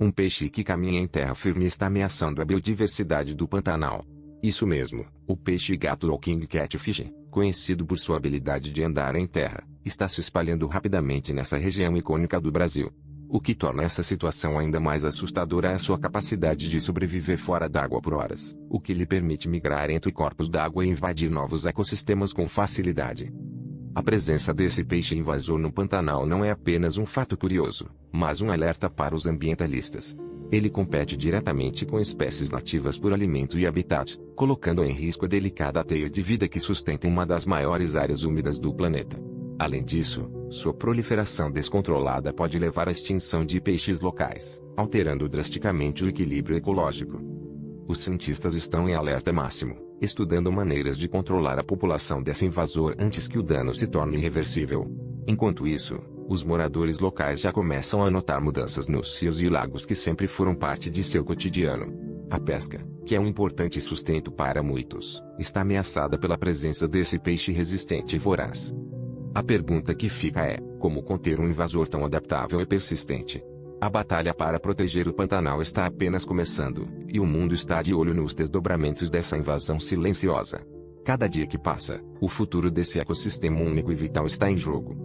Um peixe que caminha em terra firme está ameaçando a biodiversidade do Pantanal. Isso mesmo, o peixe-gato ou King Catfish, conhecido por sua habilidade de andar em terra, está se espalhando rapidamente nessa região icônica do Brasil. O que torna essa situação ainda mais assustadora é a sua capacidade de sobreviver fora d'água por horas, o que lhe permite migrar entre corpos d'água e invadir novos ecossistemas com facilidade. A presença desse peixe invasor no Pantanal não é apenas um fato curioso, mas um alerta para os ambientalistas. Ele compete diretamente com espécies nativas por alimento e habitat, colocando em risco a delicada teia de vida que sustenta uma das maiores áreas úmidas do planeta. Além disso, sua proliferação descontrolada pode levar à extinção de peixes locais, alterando drasticamente o equilíbrio ecológico. Os cientistas estão em alerta máximo, estudando maneiras de controlar a população desse invasor antes que o dano se torne irreversível. Enquanto isso, os moradores locais já começam a notar mudanças nos rios e lagos que sempre foram parte de seu cotidiano. A pesca, que é um importante sustento para muitos, está ameaçada pela presença desse peixe resistente e voraz. A pergunta que fica é, como conter um invasor tão adaptável e persistente? A batalha para proteger o Pantanal está apenas começando, e o mundo está de olho nos desdobramentos dessa invasão silenciosa. Cada dia que passa, o futuro desse ecossistema único e vital está em jogo.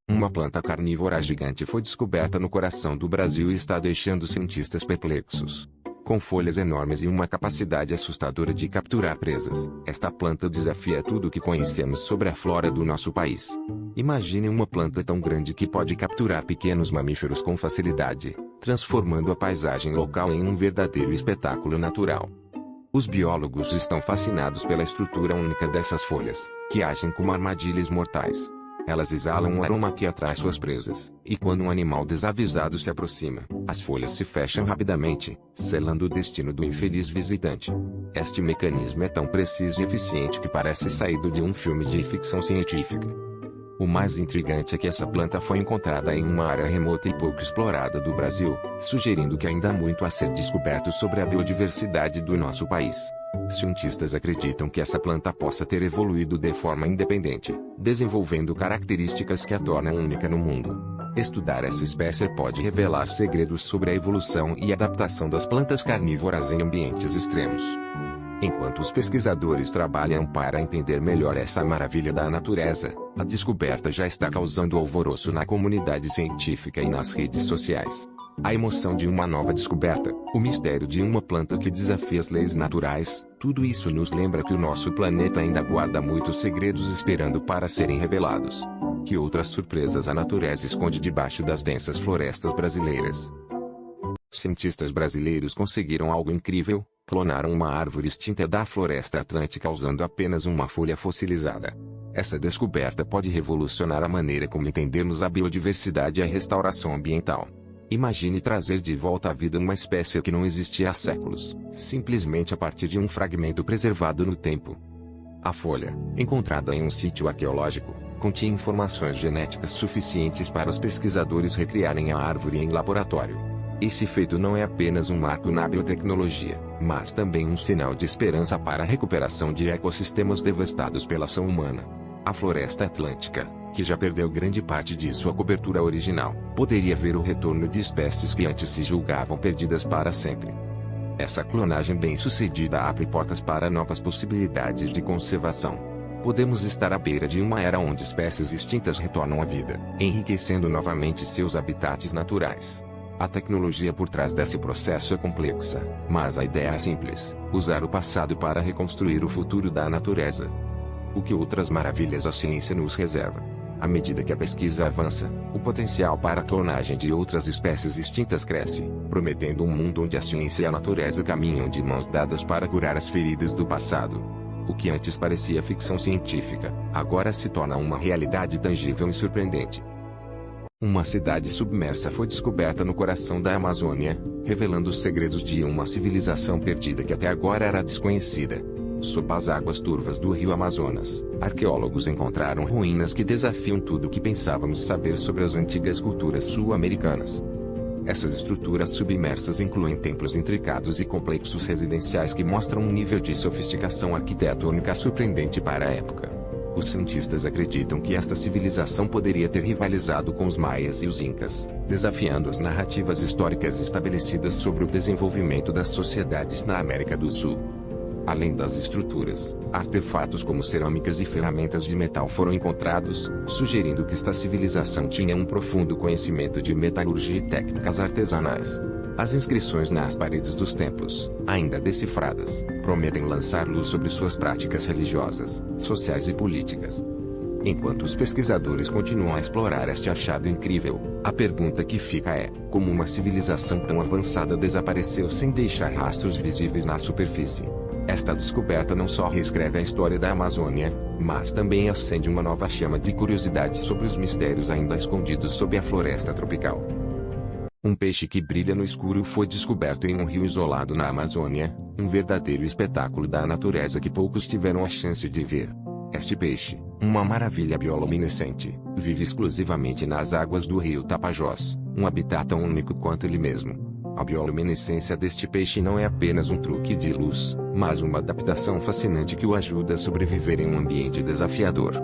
Uma planta carnívora gigante foi descoberta no coração do Brasil e está deixando cientistas perplexos. Com folhas enormes e uma capacidade assustadora de capturar presas, esta planta desafia tudo o que conhecemos sobre a flora do nosso país. Imagine uma planta tão grande que pode capturar pequenos mamíferos com facilidade, transformando a paisagem local em um verdadeiro espetáculo natural. Os biólogos estão fascinados pela estrutura única dessas folhas, que agem como armadilhas mortais. Elas exalam um aroma que atrai suas presas, e quando um animal desavisado se aproxima, as folhas se fecham rapidamente, selando o destino do infeliz visitante. Este mecanismo é tão preciso e eficiente que parece saído de um filme de ficção científica. O mais intrigante é que essa planta foi encontrada em uma área remota e pouco explorada do Brasil, sugerindo que ainda há muito a ser descoberto sobre a biodiversidade do nosso país. Cientistas acreditam que essa planta possa ter evoluído de forma independente, desenvolvendo características que a tornam única no mundo. Estudar essa espécie pode revelar segredos sobre a evolução e adaptação das plantas carnívoras em ambientes extremos. Enquanto os pesquisadores trabalham para entender melhor essa maravilha da natureza, a descoberta já está causando alvoroço na comunidade científica e nas redes sociais. A emoção de uma nova descoberta, o mistério de uma planta que desafia as leis naturais, tudo isso nos lembra que o nosso planeta ainda guarda muitos segredos esperando para serem revelados. Que outras surpresas a natureza esconde debaixo das densas florestas brasileiras? Cientistas brasileiros conseguiram algo incrível: clonaram uma árvore extinta da floresta atlântica usando apenas uma folha fossilizada. Essa descoberta pode revolucionar a maneira como entendemos a biodiversidade e a restauração ambiental. Imagine trazer de volta à vida uma espécie que não existia há séculos, simplesmente a partir de um fragmento preservado no tempo. A folha, encontrada em um sítio arqueológico, continha informações genéticas suficientes para os pesquisadores recriarem a árvore em laboratório. Esse feito não é apenas um marco na biotecnologia, mas também um sinal de esperança para a recuperação de ecossistemas devastados pela ação humana. A floresta atlântica, que já perdeu grande parte de sua cobertura original, poderia ver o retorno de espécies que antes se julgavam perdidas para sempre. Essa clonagem bem-sucedida abre portas para novas possibilidades de conservação. Podemos estar à beira de uma era onde espécies extintas retornam à vida, enriquecendo novamente seus habitats naturais. A tecnologia por trás desse processo é complexa, mas a ideia é simples: usar o passado para reconstruir o futuro da natureza. O que outras maravilhas a ciência nos reserva? À medida que a pesquisa avança, o potencial para a clonagem de outras espécies extintas cresce, prometendo um mundo onde a ciência e a natureza caminham de mãos dadas para curar as feridas do passado. O que antes parecia ficção científica, agora se torna uma realidade tangível e surpreendente. Uma cidade submersa foi descoberta no coração da Amazônia, revelando os segredos de uma civilização perdida que até agora era desconhecida. Sob as águas turvas do rio Amazonas, arqueólogos encontraram ruínas que desafiam tudo o que pensávamos saber sobre as antigas culturas sul-americanas. Essas estruturas submersas incluem templos intricados e complexos residenciais que mostram um nível de sofisticação arquitetônica surpreendente para a época. Os cientistas acreditam que esta civilização poderia ter rivalizado com os maias e os incas, desafiando as narrativas históricas estabelecidas sobre o desenvolvimento das sociedades na América do Sul. Além das estruturas, artefatos como cerâmicas e ferramentas de metal foram encontrados, sugerindo que esta civilização tinha um profundo conhecimento de metalurgia e técnicas artesanais. As inscrições nas paredes dos templos, ainda decifradas, prometem lançar luz sobre suas práticas religiosas, sociais e políticas. Enquanto os pesquisadores continuam a explorar este achado incrível, a pergunta que fica é: como uma civilização tão avançada desapareceu sem deixar rastros visíveis na superfície? Esta descoberta não só reescreve a história da Amazônia, mas também acende uma nova chama de curiosidade sobre os mistérios ainda escondidos sob a floresta tropical. Um peixe que brilha no escuro foi descoberto em um rio isolado na Amazônia, um verdadeiro espetáculo da natureza que poucos tiveram a chance de ver. Este peixe, uma maravilha bioluminescente, vive exclusivamente nas águas do rio Tapajós, um habitat tão único quanto ele mesmo. A bioluminescência deste peixe não é apenas um truque de luz, mas uma adaptação fascinante que o ajuda a sobreviver em um ambiente desafiador.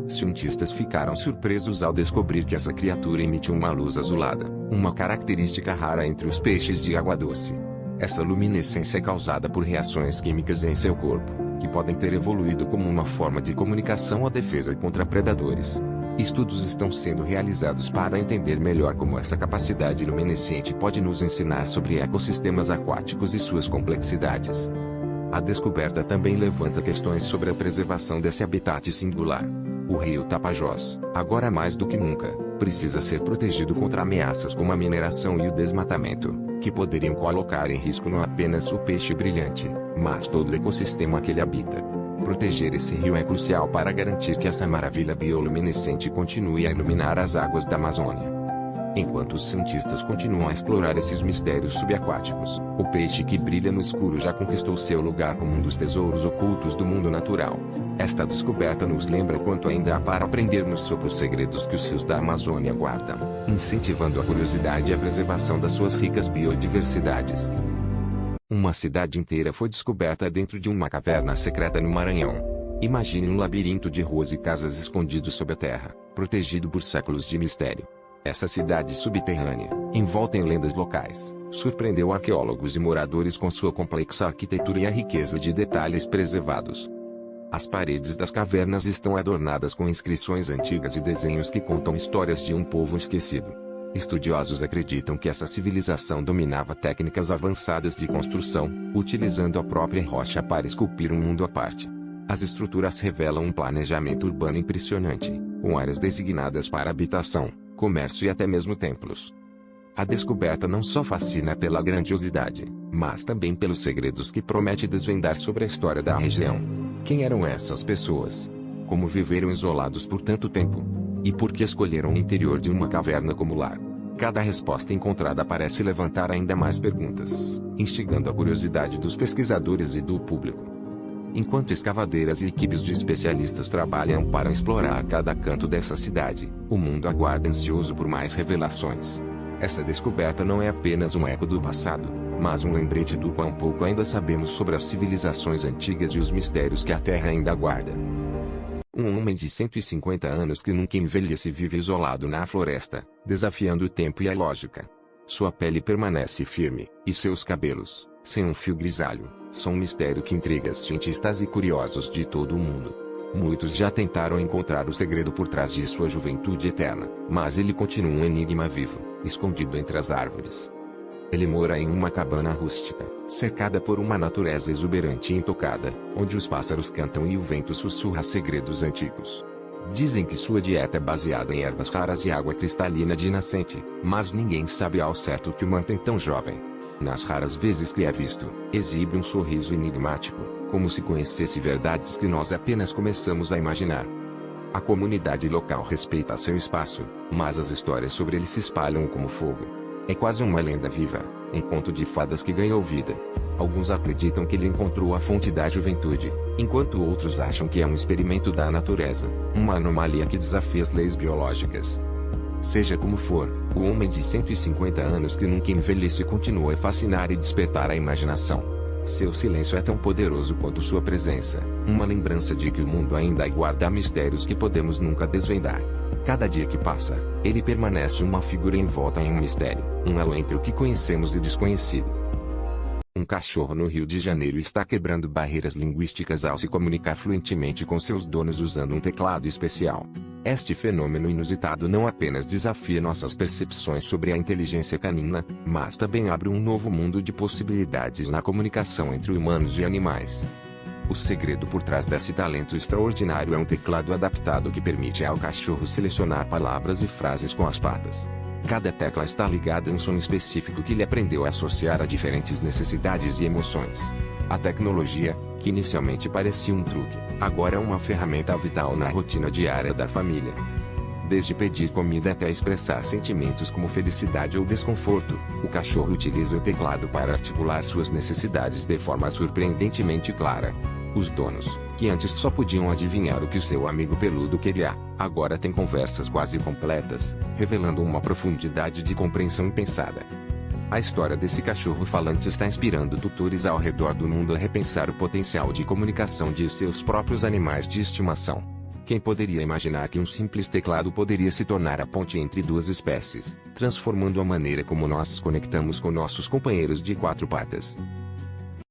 Cientistas ficaram surpresos ao descobrir que essa criatura emite uma luz azulada, uma característica rara entre os peixes de água doce. Essa luminescência é causada por reações químicas em seu corpo, que podem ter evoluído como uma forma de comunicação ou defesa contra predadores. Estudos estão sendo realizados para entender melhor como essa capacidade luminescente pode nos ensinar sobre ecossistemas aquáticos e suas complexidades. A descoberta também levanta questões sobre a preservação desse habitat singular. O rio Tapajós, agora mais do que nunca, precisa ser protegido contra ameaças como a mineração e o desmatamento, que poderiam colocar em risco não apenas o peixe brilhante, mas todo o ecossistema que ele habita. Proteger esse rio é crucial para garantir que essa maravilha bioluminescente continue a iluminar as águas da Amazônia. Enquanto os cientistas continuam a explorar esses mistérios subaquáticos, o peixe que brilha no escuro já conquistou seu lugar como um dos tesouros ocultos do mundo natural. Esta descoberta nos lembra quanto ainda há para aprendermos sobre os segredos que os rios da Amazônia guardam, incentivando a curiosidade e a preservação das suas ricas biodiversidades. Uma cidade inteira foi descoberta dentro de uma caverna secreta no Maranhão. Imagine um labirinto de ruas e casas escondidos sob a terra, protegido por séculos de mistério. Essa cidade subterrânea, envolta em lendas locais, surpreendeu arqueólogos e moradores com sua complexa arquitetura e a riqueza de detalhes preservados. As paredes das cavernas estão adornadas com inscrições antigas e desenhos que contam histórias de um povo esquecido. Estudiosos acreditam que essa civilização dominava técnicas avançadas de construção, utilizando a própria rocha para esculpir um mundo à parte. As estruturas revelam um planejamento urbano impressionante, com áreas designadas para habitação, comércio e até mesmo templos. A descoberta não só fascina pela grandiosidade, mas também pelos segredos que promete desvendar sobre a história da região. Quem eram essas pessoas? Como viveram isolados por tanto tempo? E por que escolheram o interior de uma caverna como lar? Cada resposta encontrada parece levantar ainda mais perguntas, instigando a curiosidade dos pesquisadores e do público. Enquanto escavadeiras e equipes de especialistas trabalham para explorar cada canto dessa cidade, o mundo aguarda ansioso por mais revelações. Essa descoberta não é apenas um eco do passado, mas um lembrete do quão pouco ainda sabemos sobre as civilizações antigas e os mistérios que a Terra ainda guarda. Um homem de 150 anos que nunca envelhece vive isolado na floresta, desafiando o tempo e a lógica. Sua pele permanece firme, e seus cabelos, sem um fio grisalho, são um mistério que intriga cientistas e curiosos de todo o mundo. Muitos já tentaram encontrar o segredo por trás de sua juventude eterna, mas ele continua um enigma vivo, escondido entre as árvores. Ele mora em uma cabana rústica, cercada por uma natureza exuberante e intocada, onde os pássaros cantam e o vento sussurra segredos antigos. Dizem que sua dieta é baseada em ervas raras e água cristalina de nascente, mas ninguém sabe ao certo o que o mantém tão jovem. Nas raras vezes que é visto, exibe um sorriso enigmático, como se conhecesse verdades que nós apenas começamos a imaginar. A comunidade local respeita seu espaço, mas as histórias sobre ele se espalham como fogo. É quase uma lenda viva, um conto de fadas que ganhou vida. Alguns acreditam que ele encontrou a fonte da juventude, enquanto outros acham que é um experimento da natureza, uma anomalia que desafia as leis biológicas. Seja como for, o homem de 150 anos que nunca envelhece continua a fascinar e despertar a imaginação. Seu silêncio é tão poderoso quanto sua presença, uma lembrança de que o mundo ainda guarda mistérios que podemos nunca desvendar. Cada dia que passa, ele permanece uma figura envolta em um mistério, um elo entre o que conhecemos e desconhecido. Um cachorro no Rio de Janeiro está quebrando barreiras linguísticas ao se comunicar fluentemente com seus donos usando um teclado especial. Este fenômeno inusitado não apenas desafia nossas percepções sobre a inteligência canina, mas também abre um novo mundo de possibilidades na comunicação entre humanos e animais. O segredo por trás desse talento extraordinário é um teclado adaptado que permite ao cachorro selecionar palavras e frases com as patas. Cada tecla está ligada a um som específico que ele aprendeu a associar a diferentes necessidades e emoções. A tecnologia, que inicialmente parecia um truque, agora é uma ferramenta vital na rotina diária da família. Desde pedir comida até expressar sentimentos como felicidade ou desconforto, o cachorro utiliza o teclado para articular suas necessidades de forma surpreendentemente clara. Os donos, que antes só podiam adivinhar o que o seu amigo peludo queria, agora têm conversas quase completas, revelando uma profundidade de compreensão impensada. A história desse cachorro falante está inspirando tutores ao redor do mundo a repensar o potencial de comunicação de seus próprios animais de estimação. Quem poderia imaginar que um simples teclado poderia se tornar a ponte entre duas espécies, transformando a maneira como nós nos conectamos com nossos companheiros de quatro patas?